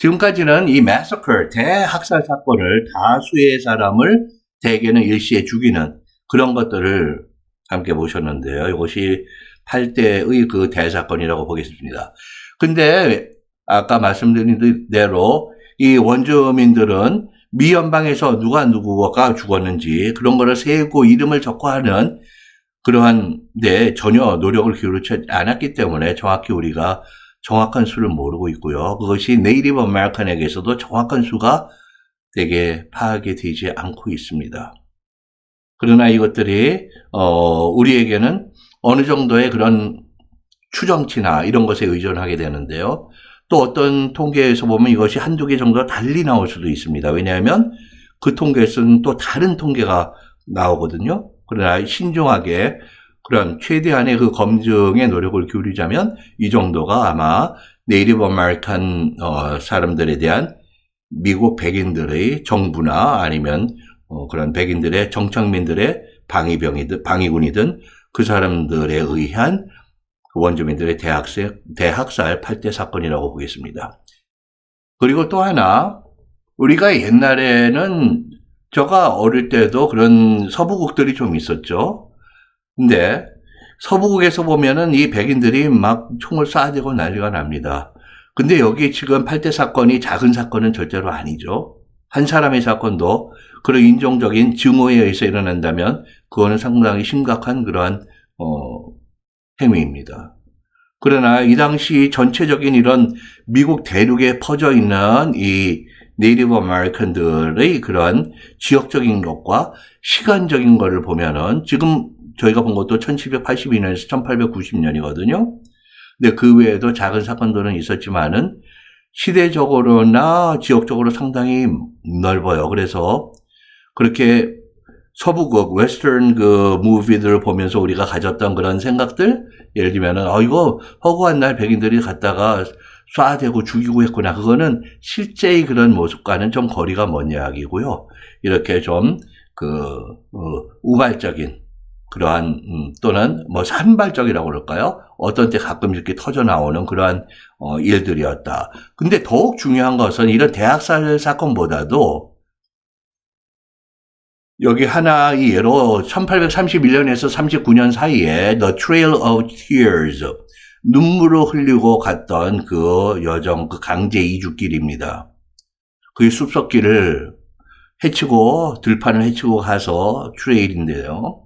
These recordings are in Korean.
지금까지는 이 massacre, 대학살 사건을 다수의 사람을 대개는 일시에 죽이는 그런 것들을 함께 보셨는데요. 이것이 8대의 그 대사건이라고 보겠습니다. 근데 아까 말씀드린 대로 이 원주민들은 미 연방에서 누구가 죽었는지 그런 거를 세고 이름을 적고 하는 그러한 데 전혀 노력을 기울이지 않았기 때문에 정확히 우리가 정확한 수를 모르고 있고요. 그것이 네이티브 아메리칸에게서도 정확한 수가 되게 파악이 되지 않고 있습니다. 그러나 이것들이 우리에게는 어느 정도의 그런 추정치나 이런 것에 의존하게 되는데요. 또 어떤 통계에서 보면 이것이 한두 개 정도 달리 나올 수도 있습니다. 왜냐하면 그 통계에서는 또 다른 통계가 나오거든요. 그러나 신중하게 그런 최대한의 그 검증에 노력을 기울이자면 이 정도가 아마 네이티브 아메리칸 사람들에 대한 미국 백인들의 정부나 아니면 그런 백인들의 정착민들의 방위군이든 그 사람들에 의한 원주민들의 대학살 8대 사건이라고 보겠습니다. 그리고 또 하나, 우리가 옛날에는 제가 어릴 때도 그런 서부국들이 좀 있었죠. 근데 서부국에서 보면은 이 백인들이 막 총을 쏴대고 난리가 납니다. 근데 여기 지금 8대 사건이 작은 사건은 절대로 아니죠. 한 사람의 사건도 그런 인종적인 증오에 의해서 일어난다면 그거는 상당히 심각한 그러한 행위입니다. 그러나 이 당시 전체적인 이런 미국 대륙에 퍼져 있는 이 네이티브 아메리칸들의 그런 지역적인 것과 시간적인 것을 보면은 지금 저희가 본 것도 1782년에서 1890년이거든요. 근데 그 외에도 작은 사건들은 있었지만은 시대적으로나 지역적으로 상당히 넓어요. 그래서 그렇게 서부극, 웨스턴 그 무비들을 보면서 우리가 가졌던 그런 생각들, 예를 들면은, 이거 허구한 날 백인들이 갔다가 쏴대고 죽이고 했구나. 그거는 실제의 그런 모습과는 좀 거리가 먼 이야기고요. 이렇게 좀, 우발적인, 그러한, 또는 뭐 산발적이라고 그럴까요? 어떤 때 가끔 이렇게 터져 나오는 그러한, 일들이었다. 근데 더욱 중요한 것은 이런 대학살 사건보다도 여기 하나의 예로 1831년에서 39년 사이에 The Trail of Tears, 눈물을 흘리고 갔던 그 여정, 그 강제 이주길입니다. 그 숲속길을 헤치고, 들판을 헤치고 가서 트레일인데요.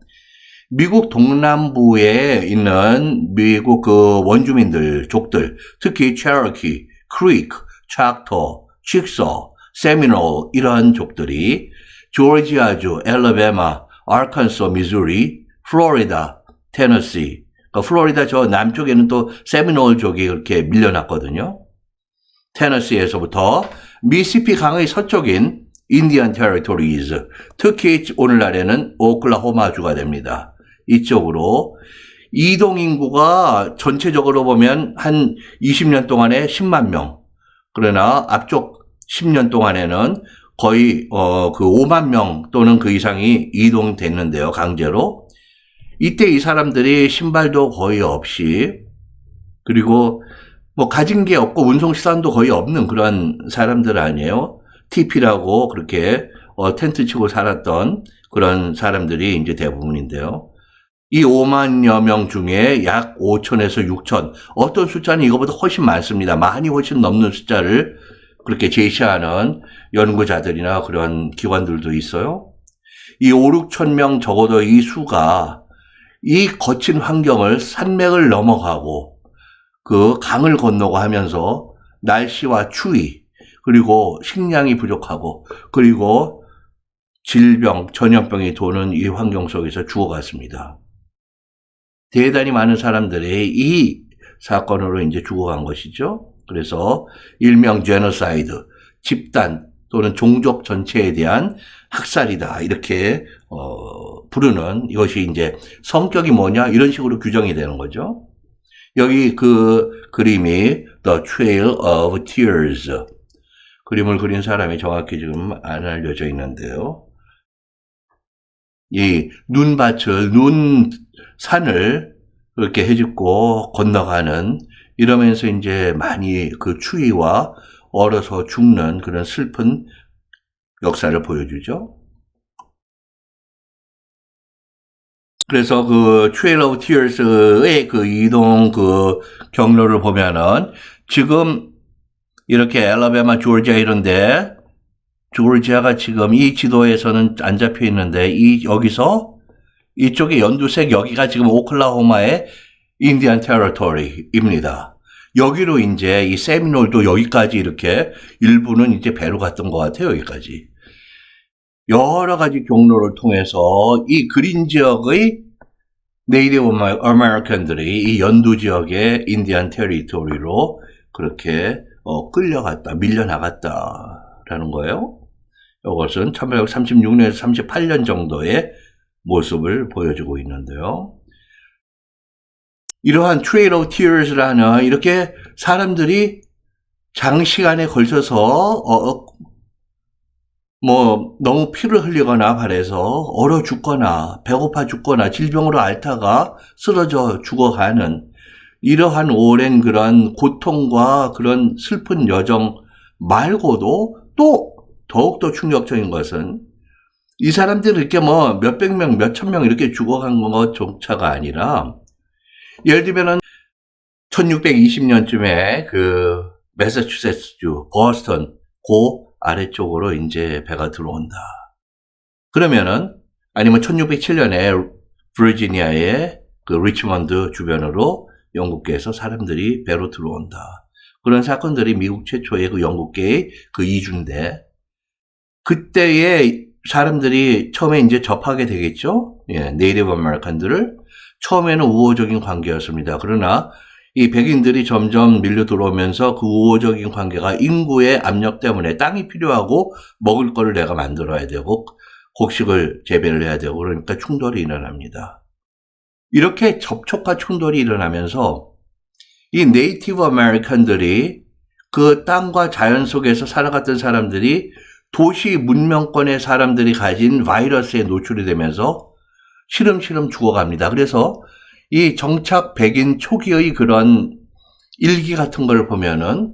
미국 동남부에 있는 미국 그 원주민들, 족들, 특히 체러키, 크리크, 착터, 칙서, 세미놀 이런 족들이 조지아주, 엘라베마, 아르칸소, 미주리, 플로리다, 테너시. 그러니까 플로리다 저 남쪽에는 또 세미놀족이 이렇게 밀려났거든요. 테너시에서부터 미시시피 강의 서쪽인 인디언 테리토리즈, 특히 오늘날에는 오클라호마주가 됩니다. 이쪽으로 이동 인구가 전체적으로 보면 한 20년 동안에 10만 명. 그러나 앞쪽 10년 동안에는 거의 그 5만 명 또는 그 이상이 이동됐는데요. 강제로. 이때 이 사람들이 신발도 거의 없이 그리고 뭐 가진 게 없고 운송수단도 거의 없는 그런 사람들 아니에요. TP라고 그렇게 텐트 치고 살았던 그런 사람들이 이제 대부분인데요. 이 5만여 명 중에 약 5천에서 6천, 어떤 숫자는 이거보다 훨씬 많습니다. 많이 훨씬 넘는 숫자를 그렇게 제시하는 연구자들이나 그런 기관들도 있어요. 이 5, 6천 명 적어도 이 수가 이 거친 환경을 산맥을 넘어가고 그 강을 건너고 하면서 날씨와 추위, 그리고 식량이 부족하고, 그리고 질병, 전염병이 도는 이 환경 속에서 죽어갔습니다. 대단히 많은 사람들이 이 사건으로 이제 죽어간 것이죠. 그래서 일명 제노사이드, 집단 또는 종족 전체에 대한 학살이다. 이렇게 부르는 이것이 이제 성격이 뭐냐 이런 식으로 규정이 되는 거죠. 여기 그 그림이 The Trail of Tears. 그림을 그린 사람이 정확히 지금 안 알려져 있는데요. 이 눈밭을, 산을 그렇게 해집고 건너가는 이러면서 이제 많이 그 추위와 얼어서 죽는 그런 슬픈 역사를 보여주죠. 그래서 그 트레일 오브 티어스의 그 이동 그 경로를 보면은 지금 이렇게 엘라베마, 조지아 이런데 조지아가 지금 이 지도에서는 안 잡혀 있는데 여기서 이쪽에 연두색 여기가 지금 오클라호마의 인디안 테리토리입니다. 여기로 이제 이 세미놀도 여기까지 이렇게 일부는 이제 배로 갔던 것 같아요. 여기까지. 여러 가지 경로를 통해서 이 그린 지역의 네이티브 아메리칸들이 이 연두 지역의 인디안 테리토리로 그렇게 끌려갔다, 밀려나갔다라는 거예요. 이것은 1836년에서 38년 정도의 모습을 보여주고 있는데요. 이러한 트레일 오브 티어스라는 이렇게 사람들이 장시간에 걸쳐서 너무 피를 흘리거나 발해서 얼어 죽거나 배고파 죽거나 질병으로 앓다가 쓰러져 죽어가는 이러한 오랜 그런 고통과 그런 슬픈 여정 말고도 또 더욱더 충격적인 것은 이 사람들이 이렇게 몇백 명, 몇천 명 이렇게 죽어간 것조차가 아니라 예를 들면은 1620년쯤에 그 매사추세츠주, 버스턴 그 아래쪽으로 이제 배가 들어온다. 그러면은 아니면 1607년에 버지니아의 그 리치먼드 주변으로 영국계에서 사람들이 배로 들어온다. 그런 사건들이 미국 최초의 그 영국계의 그 이주인데 그때의 사람들이 처음에 이제 접하게 되겠죠. 예, 네이티브 아메리칸들을 처음에는 우호적인 관계였습니다. 그러나 이 백인들이 점점 밀려 들어오면서 그 우호적인 관계가 인구의 압력 때문에 땅이 필요하고 먹을 거를 내가 만들어야 되고 곡식을 재배를 해야 되고 그러니까 충돌이 일어납니다. 이렇게 접촉과 충돌이 일어나면서 이 네이티브 아메리칸들이 그 땅과 자연 속에서 살아갔던 사람들이 도시 문명권의 사람들이 가진 바이러스에 노출이 되면서 시름시름 죽어갑니다. 그래서 이 정착 백인 초기의 그런 일기 같은 걸 보면은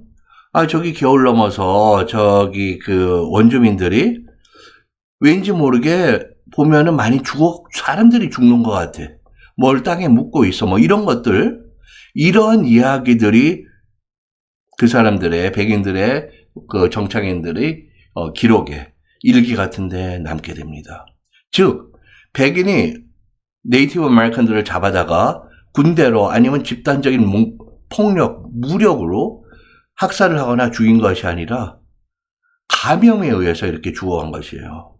저기 겨울 넘어서 저기 그 원주민들이 왠지 모르게 보면은 많이 사람들이 죽는 것 같아. 뭘 땅에 묻고 있어. 이런 것들, 이런 이야기들이 그 사람들의 백인들의 그 정착인들의 기록에 일기 같은데 남게 됩니다. 즉 백인이 네이티브 아메리칸들을 잡아다가 군대로 아니면 집단적인 폭력, 무력으로 학살을 하거나 죽인 것이 아니라 감염에 의해서 이렇게 죽어간 것이에요.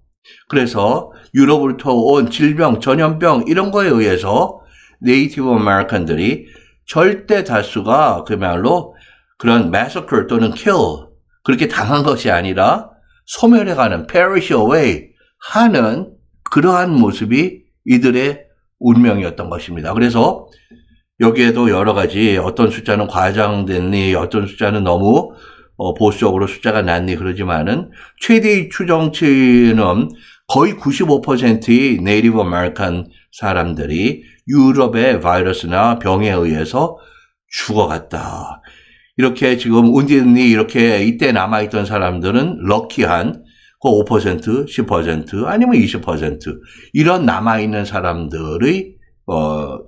그래서 유럽으로부터 온 질병, 전염병 이런 거에 의해서 네이티브 아메리칸들이 절대 다수가 그야말로 그런 massacre 또는 kill 그렇게 당한 것이 아니라 소멸해가는 perish away 하는 그러한 모습이 이들의 운명이었던 것입니다. 그래서 여기에도 여러 가지 어떤 숫자는 과장됐니 어떤 숫자는 너무 보수적으로 숫자가 낮니 그러지만은 최대의 추정치는 거의 95%의 네이티브 아메리칸 사람들이 유럽의 바이러스나 병에 의해서 죽어갔다. 이렇게 지금 운디언이 이렇게 이때 남아있던 사람들은 럭키한 그 5%, 10% 아니면 20% 이런 남아있는 사람들의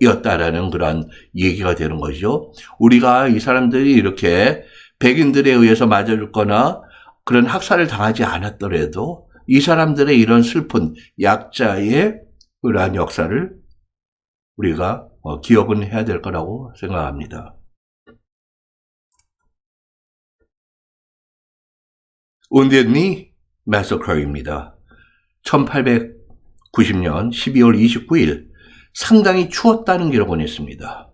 였다라는 그런 얘기가 되는 거죠. 우리가 이 사람들이 이렇게 백인들에 의해서 맞아 죽거나 그런 학살을 당하지 않았더라도 이 사람들의 이런 슬픈 약자의 그러한 역사를 우리가 기억은 해야 될 거라고 생각합니다. 온디언니 매서커입니다. 1890년 12월 29일 상당히 추웠다는 기록은 있습니다.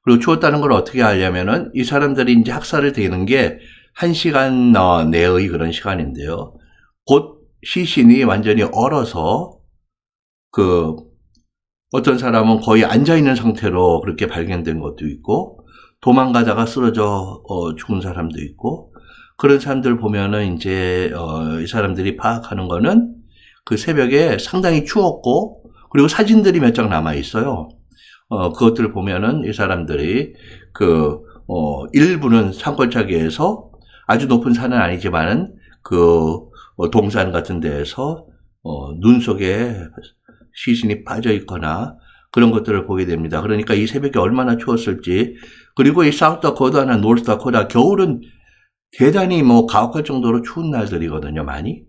그리고 추웠다는 걸 어떻게 알냐면은 이 사람들이 이제 학살을 되는 게 1시간 내의 그런 시간인데요. 곧 시신이 완전히 얼어서 어떤 사람은 거의 앉아있는 상태로 그렇게 발견된 것도 있고 도망가다가 쓰러져 죽은 사람도 있고 그런 사람들 보면은 이제 이 사람들이 파악하는 거는 그 새벽에 상당히 추웠고 그리고 사진들이 몇 장 남아 있어요. 그것들을 보면은 이 사람들이 일부는 산골짜기에서 아주 높은 산은 아니지만은 동산 같은 데에서 눈 속에 시신이 빠져 있거나 그런 것들을 보게 됩니다. 그러니까 이 새벽에 얼마나 추웠을지. 그리고 이 사우스다코다나 노스다코다 겨울은 대단히 가혹할 정도로 추운 날들이거든요, 많이.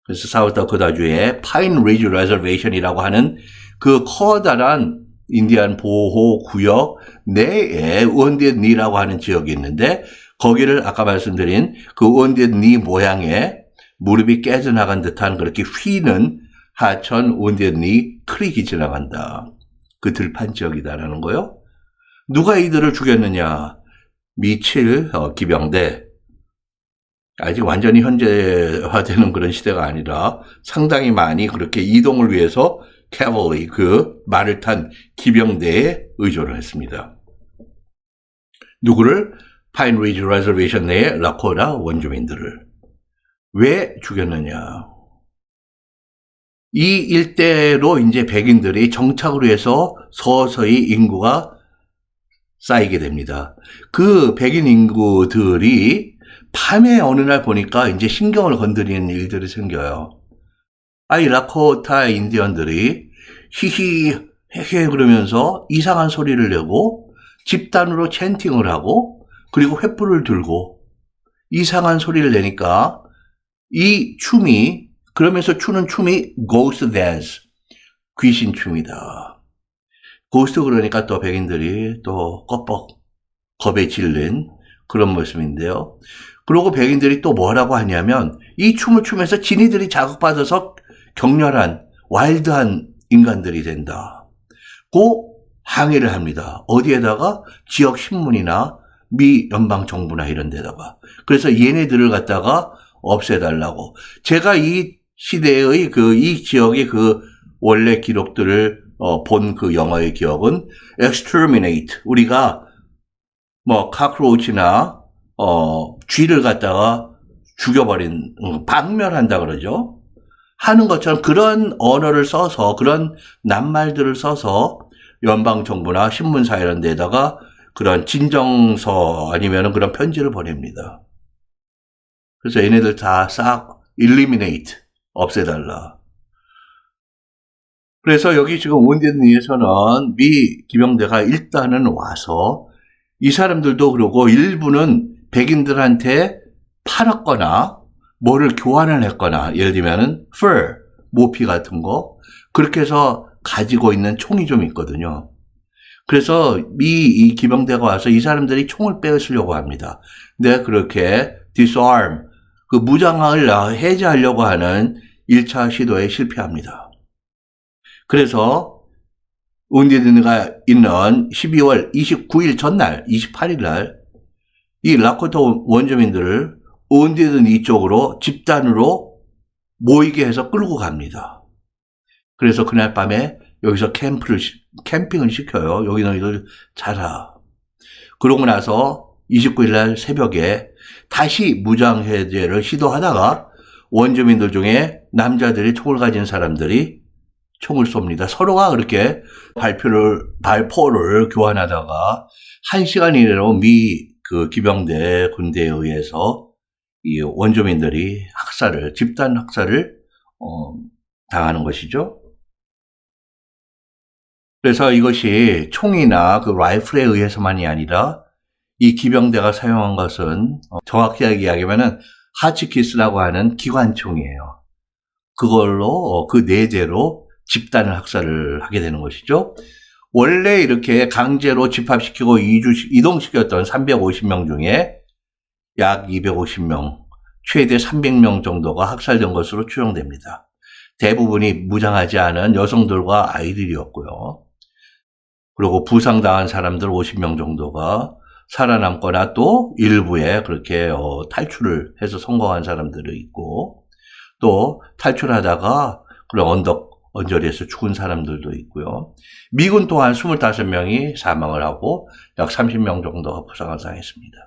그래서 사우스다코다주의 파인 리지 레저베이션이라고 하는 그 커다란 인디안 보호 구역 내에 원디드 니라고 하는 지역이 있는데, 거기를 아까 말씀드린 그 원디드 니 모양의 무릎이 깨져나간 듯한 그렇게 휘는 하천 원디드 니 크릭이 지나간다. 그 들판 지역이다라는 거요. 누가 이들을 죽였느냐? 미칠 기병대. 아직 완전히 현재화되는 그런 시대가 아니라 상당히 많이 그렇게 이동을 위해서 캐벌리, 그 말을 탄 기병대에 의존을 했습니다. 누구를? 파인 리지 레저베이션 내의 라코다 원주민들을. 왜 죽였느냐? 이 일대로 이제 백인들이 정착을 위해서 서서히 인구가 쌓이게 됩니다. 그 백인 인구들이 밤에 어느 날 보니까 이제 신경을 건드리는 일들이 생겨요. 이 라코타 인디언들이 히히 헤헤 그러면서 이상한 소리를 내고 집단으로 챈팅을 하고 그리고 횃불을 들고 이상한 소리를 내니까 이 춤이, 그러면서 추는 춤이 Ghost Dance, 귀신 춤이다. 고스트 그러니까 또 백인들이 또 껍벅 겁에 질린 그런 모습인데요. 그리고 백인들이 또 뭐라고 하냐면 이 춤을 추면서 지니들이 자극받아서 격렬한 와일드한 인간들이 된다. 고 항의를 합니다. 어디에다가? 지역 신문이나 미 연방 정부나 이런 데다가. 그래서 얘네들을 갖다가 없애달라고. 제가 이 시대의 이 지역의 원래 기록들을 본 그 영어의 기억은 exterminate. 우리가 cockroach나 쥐를 갖다가 죽여버린, 박멸한다 그러죠. 하는 것처럼 그런 언어를 써서, 그런 낱말들을 써서 연방정부나 신문사 이런 데다가 그런 진정서 아니면 그런 편지를 보냅니다. 그래서 얘네들 다 싹 eliminate, 없애달라. 그래서 여기 지금 원디드니에서는 미 기병대가 일단은 와서 이 사람들도 그러고 일부는 백인들한테 팔았거나 뭐를 교환을 했거나, 예를 들면은 fur, 모피 같은 거 그렇게 해서 가지고 있는 총이 좀 있거든요. 그래서 이 기병대가 와서 이 사람들이 총을 빼앗으려고 합니다. 근데 그렇게 disarm, 그 무장을 해제하려고 하는 1차 시도에 실패합니다. 그래서 원디드가 있는 12월 29일 전날, 28일 날 이 라코타 원주민들을 원디든 이쪽으로 집단으로 모이게 해서 끌고 갑니다. 그래서 그날 밤에 여기서 캠핑을 시켜요. 여기 너희들 자라. 그러고 나서 29일 날 새벽에 다시 무장해제를 시도하다가 원주민들 중에 남자들이 총을 가진 사람들이 총을 쏩니다. 서로가 그렇게 발포를 교환하다가 1시간 이내로 미 기병대 군대에 의해서 이 원주민들이 집단 학살을 당하는 것이죠. 그래서 이것이 총이나 그 라이플에 의해서만이 아니라 이 기병대가 사용한 것은 정확히 이야기하면은 하치키스라고 하는 기관총이에요. 그걸로 그 4대로 집단을 학살을 하게 되는 것이죠. 원래 이렇게 강제로 집합시키고 이동시켰던 350명 중에 약 250명, 최대 300명 정도가 학살된 것으로 추정됩니다. 대부분이 무장하지 않은 여성들과 아이들이었고요. 그리고 부상당한 사람들 50명 정도가 살아남거나 또 일부에 그렇게 탈출을 해서 성공한 사람들이 있고, 또 탈출하다가 그런 언저리에서 죽은 사람들도 있고요. 미군 또한 25명이 사망을 하고 약 30명 정도가 부상을 당했습니다.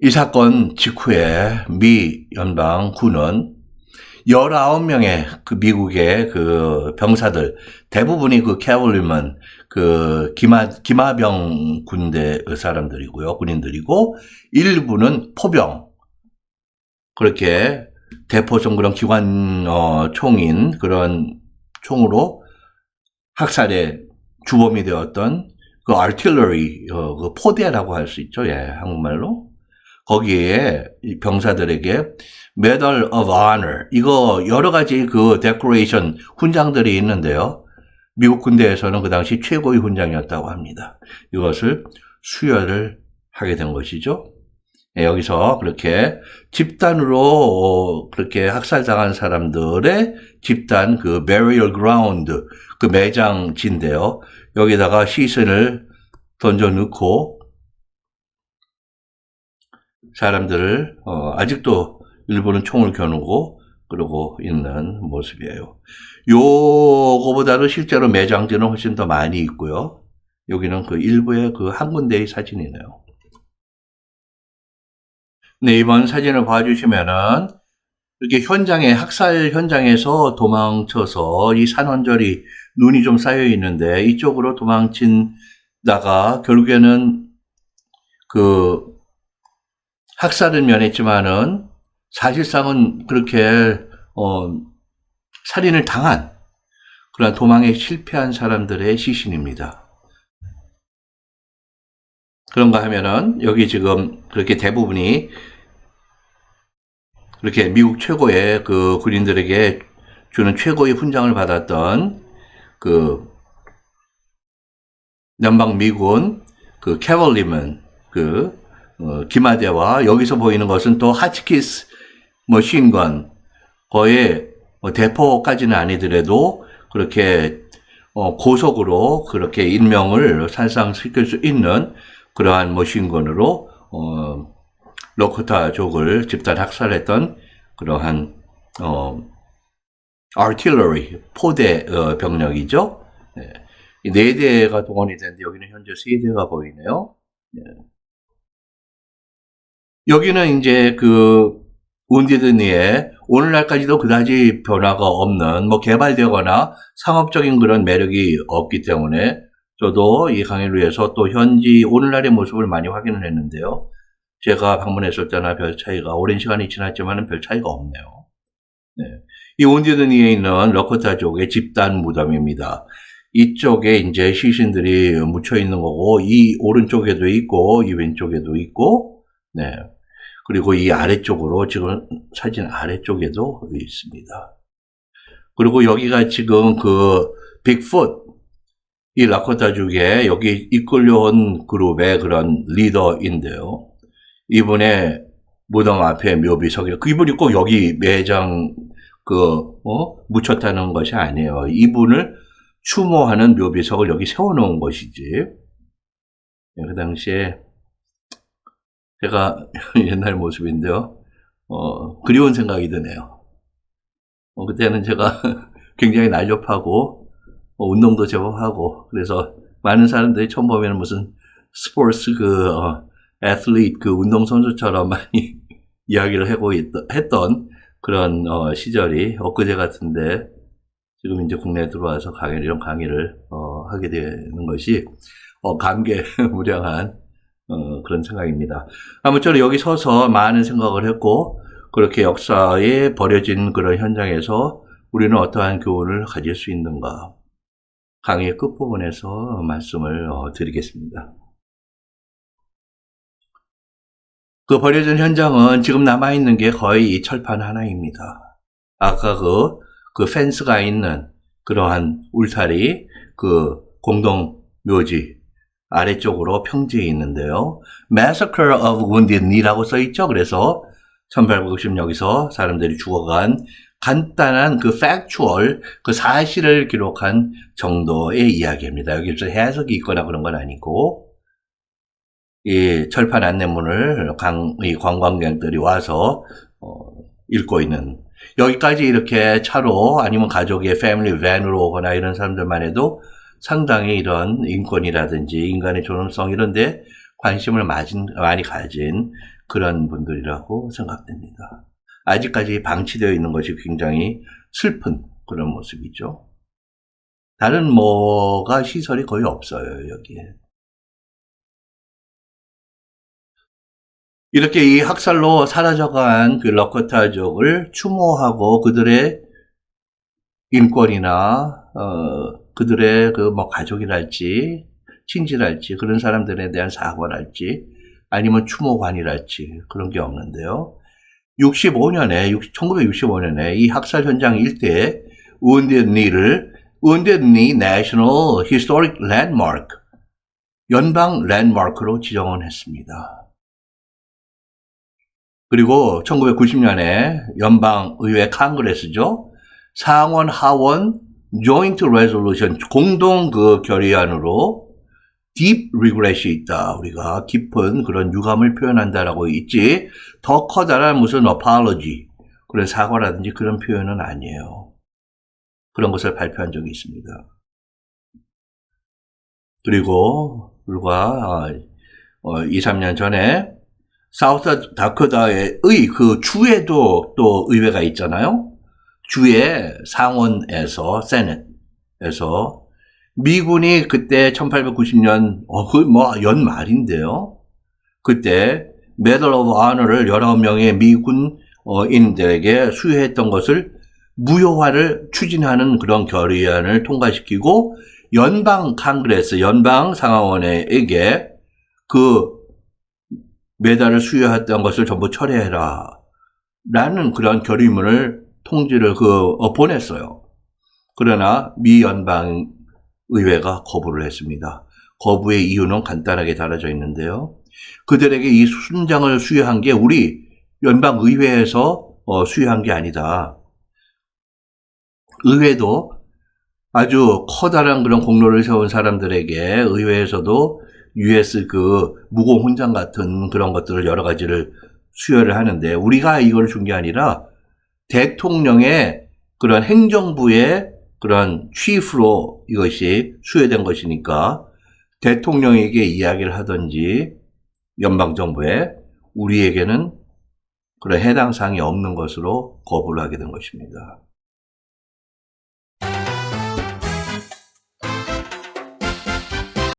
이 사건 직후에 미 연방군은 19명의 그 미국의 그 병사들, 대부분이 그 캐벌리먼, 그 기마병 군대 사람들이고요, 군인들이고, 일부는 포병, 그렇게 대포총 그런 기관, 총인 그런 총으로 학살의 주범이 되었던 그 artillery, 그 포대라고 할 수 있죠, 예, 한국말로. 거기에 이 병사들에게 Medal of Honor, 이거 여러 가지 그 데코레이션 훈장들이 있는데요. 미국 군대에서는 그 당시 최고의 훈장이었다고 합니다. 이것을 수여를 하게 된 것이죠. 예, 여기서 그렇게 집단으로 그렇게 학살당한 사람들의 집단 그 burial ground, 그 매장지인데요. 여기다가 시신을 던져 넣고 사람들을 아직도 일부는 총을 겨누고 그러고 있는 모습이에요. 요거보다도 실제로 매장지는 훨씬 더 많이 있고요. 여기는 그 일부의 그 한 군데의 사진이네요. 네, 이번 사진을 봐주시면은 이렇게 현장에 학살 현장에서 도망쳐서 이 산원절이 눈이 좀 쌓여 있는데 이쪽으로 도망친다가 결국에는 그 학살은 면했지만은 사실상은 그렇게 살인을 당한 그런 도망에 실패한 사람들의 시신입니다. 그런가 하면은 여기 지금 그렇게 대부분이 그렇게 미국 최고의 그 군인들에게 주는 최고의 훈장을 받았던 그 연방 미군 그 캐벌리먼 그 기마대와 여기서 보이는 것은 또 하치키스 머신건, 거의 대포까지는 아니더라도 그렇게 고속으로 그렇게 인명을 살상시킬 수 있는 그러한 머신건으로 러코타족을 집단 학살했던 그러한 artillery 포대 병력이죠. 네. 이 4대가 동원이 되는데 여기는 현재 3대가 보이네요. 네. 여기는 이제 그 운디드니에 오늘날까지도 그다지 변화가 없는 뭐 개발되거나 상업적인 그런 매력이 없기 때문에 저도 이 강의를 위해서 또 현지 오늘날의 모습을 많이 확인을 했는데요. 제가 방문했을 때나 별 차이가 오랜 시간이 지났지만 별 차이가 없네요. 네. 이 운디드니에 있는 러코타족의 집단 무덤입니다. 이쪽에 이제 시신들이 묻혀 있는 거고 이 오른쪽에도 있고 이 왼쪽에도 있고 네. 그리고 이 아래쪽으로 지금 사진 아래쪽에도 있습니다. 그리고 여기가 지금 그 빅풋 이 라코타족의 여기 이끌려온 그룹의 그런 리더인데요. 이분의 무덤 앞에 묘비석이 이분이 꼭 여기 매장 묻혔다는 것이 아니에요. 이분을 추모하는 묘비석을 여기 세워놓은 것이지. 네, 그 당시에 제가 옛날 모습인데요. 그리운 생각이 드네요. 그때는 제가 굉장히 날렵하고 운동도 제법 하고 그래서 많은 사람들이 처음 보면 무슨 스포츠 애틀릿 운동선수처럼 많이 이야기를 하고 했던 그런 시절이 엊그제 같은데 지금 이제 국내에 들어와서 이런 강의를 하게 되는 것이 감개무량한 그런 생각입니다. 아무쪼록 여기 서서 많은 생각을 했고 그렇게 역사에 버려진 그런 현장에서 우리는 어떠한 교훈을 가질 수 있는가 강의의 끝부분에서 말씀을 드리겠습니다. 그 버려진 현장은 지금 남아있는 게 거의 이 철판 하나입니다. 아까 그 펜스가 있는 그러한 울타리, 그 공동 묘지 아래쪽으로 평지에 있는데요. Massacre of Wounded Knee라고 써있죠. 그래서 1890 여기서 사람들이 죽어간 간단한 그 factual, 그 사실을 기록한 정도의 이야기입니다. 여기서 해석이 있거나 그런 건 아니고 이 철판 안내문을 이 관광객들이 와서 읽고 있는 여기까지 이렇게 차로 아니면 가족의 패밀리 밴으로 오거나 이런 사람들만 해도 상당히 이런 인권이라든지 인간의 존엄성 이런 데 관심을 많이 가진 그런 분들이라고 생각됩니다. 아직까지 방치되어 있는 것이 굉장히 슬픈 그런 모습이죠. 다른 뭐가 시설이 거의 없어요, 여기에. 이렇게 이 학살로 사라져간 그 러커타족을 추모하고 그들의 인권이나 그들의 그 뭐 가족이랄지 친지랄지 그런 사람들에 대한 사과랄지 아니면 추모관이랄지 그런 게 없는데요. 1965년에 이 학살 현장 일대에 Wounded Knee National Historic Landmark 연방 랜드마크로 지정을 했습니다. 그리고 1990년에 연방의회 컨그레스죠. 상원 하원 조인트 레졸루션 공동 그 결의안으로 deep regret이 있다. 우리가 깊은 그런 유감을 표현한다라고 있지. 더 커다란 무슨 apology 그런 사과라든지 그런 표현은 아니에요. 그런 것을 발표한 적이 있습니다. 그리고 불과 2, 3년 전에 사우스 다코다의 그 주에도 또 의회가 있잖아요. 주의 상원에서 세넷에서 미군이 그때 1890년 그 뭐 연말인데요. 그때 메달 오브 아너를 19명의 미군인들에게 수여했던 것을 무효화를 추진하는 그런 결의안을 통과시키고 연방 컨그레스, 연방 상하원에게 그 메달을 수여했던 것을 전부 철회해라 라는 그런 결의문을 통지를 보냈어요. 그러나 미 연방의회가 거부를 했습니다. 거부의 이유는 간단하게 달아져 있는데요. 그들에게 이 순장을 수여한 게 우리 연방의회에서 수여한 게 아니다. 의회도 아주 커다란 그런 공로를 세운 사람들에게 의회에서도 US 그 무공 훈장 같은 그런 것들을 여러 가지를 수여를 하는데 우리가 이걸 준 게 아니라 대통령의 그런 행정부의 그런 취입으로 이것이 수여된 것이니까 대통령에게 이야기를 하든지 연방정부에 우리에게는 그런 해당 사항이 없는 것으로 거부를 하게 된 것입니다.